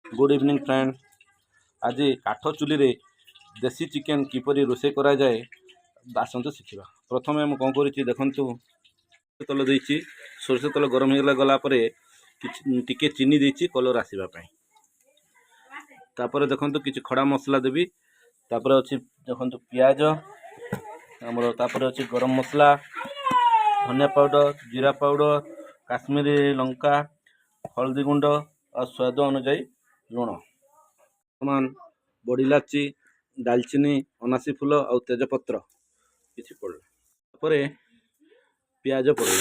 Good evening friend. आज काठ चुली रे देसी चिकेन किपरि रोषे करा जाए आसतु शिखा। प्रथम मैं कौन कर देखु तेल देती सोरष तेल गरम हो गला टिके चीनी देती कलर आसवाई। तापर देखो कि खड़ा मसला देवी। तापर अच्छी देखो पियाज आमर तापर अच्छी गरम मसला धनिया पाउडर जीरा पाउडर काश्मीरी लंका हल्दी गुंड और स्वाद अनुजाई लुण समान बड़ी इलाची दालचीनी अनासी फूल और तेजपत्र किसी पड़े पियाज पड़े।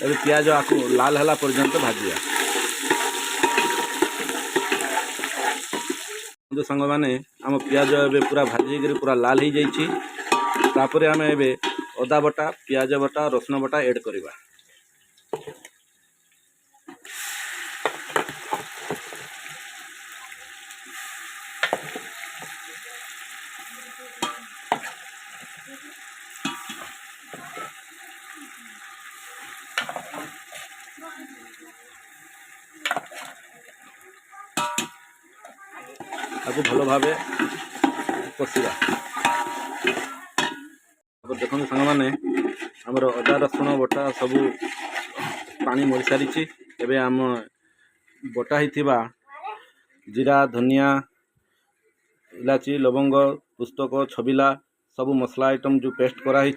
ए पियाज आपको लाल है पर्यंत भाजिया। सांग मैंने आम पियाज ए पूरा भाजी पूरा लाल हो जापर आम ए अदा बटा पियाज बटा रसुण बटा ऐड करवा। आपको भल भाव कषा। देखो सांग मैंने आमर अदा रसुण बटा सबू पानी मरी सारी। एवं आम बटा ही जीरा धनिया इलाची लवंग पुस्तक छबिला सब मसला आइटम जो पेस्ट कराई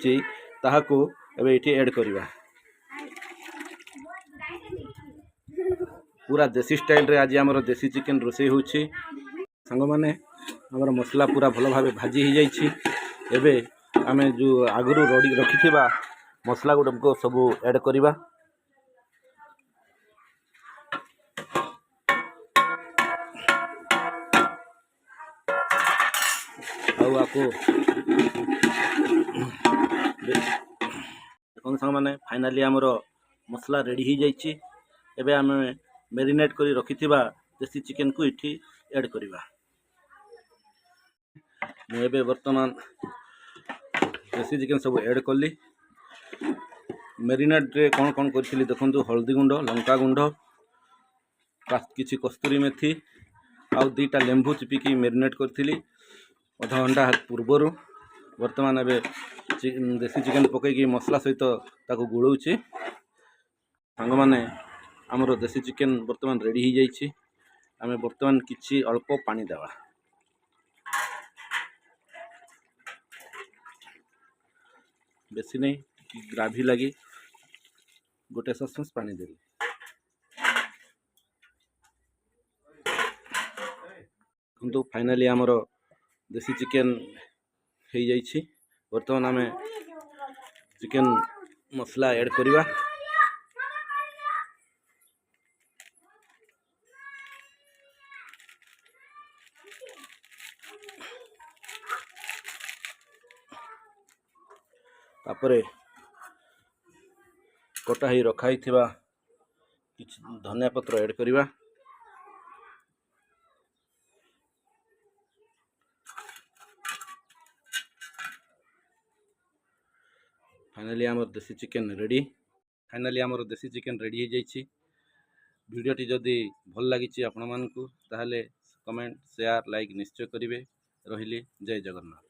ताहाको एबे इठी ऐड करवा। पूरा देसी स्टाइल रे आज आमर देसी चिकेन रोषे होछि। सांग माने आमर मसला पूरा भल भाव भाजी हो जाइछि। एबे आमे जो आगरू रड़ी रखिथिबा मसला गुड को सब ऐड करवा। आपको देखो सांग माने फाइनाली आमर मसला रेडी हो जाइछि। एबे आमे मैरिनेट करी रखिथिबा देसी चिकेन को इठी ऐड करवा। मैं एबे वर्तमान देसी चिकेन सब ऐड कली। मैरिनेट रे कौन कौन करी देखो हल्दी गुंड लंका गुंड किसी कस्तूरी मेथी आउ दीटा लेंबू चिपिकी मैरिनेट करी अधा घंटा पूर्वर। वर्तमान एबे देसी चिकेन पकईकी मसला सहित ताको गुड़ाऊँची। सांग माने आमर देसी चिकेन वर्तमान रेडी हो जाइछि। आमे वर्तमान किछि अल्प पानी देवा। बेसी नहीं ग्राभी लगी गोटे ससपेंस पानी देली। किंतु फाइनाली आमर देसी चिकेन हो जाइछि। वर्तमान आमे चिकेन मसला ऐड करवा। तापरे कटा ही रखाई थिबा किछ धनिया पत्र ऐड करवा। फाइनाली आमर देसी चिकेन रेडी। फाइनाली आमर देसी चिकेन रेडी हो जाइछि। वीडियोटी जदि भल लगी आपण मानकु ताहले कमेंट शेयर लाइक निश्चय करिवे। रहिली जय जगन्नाथ।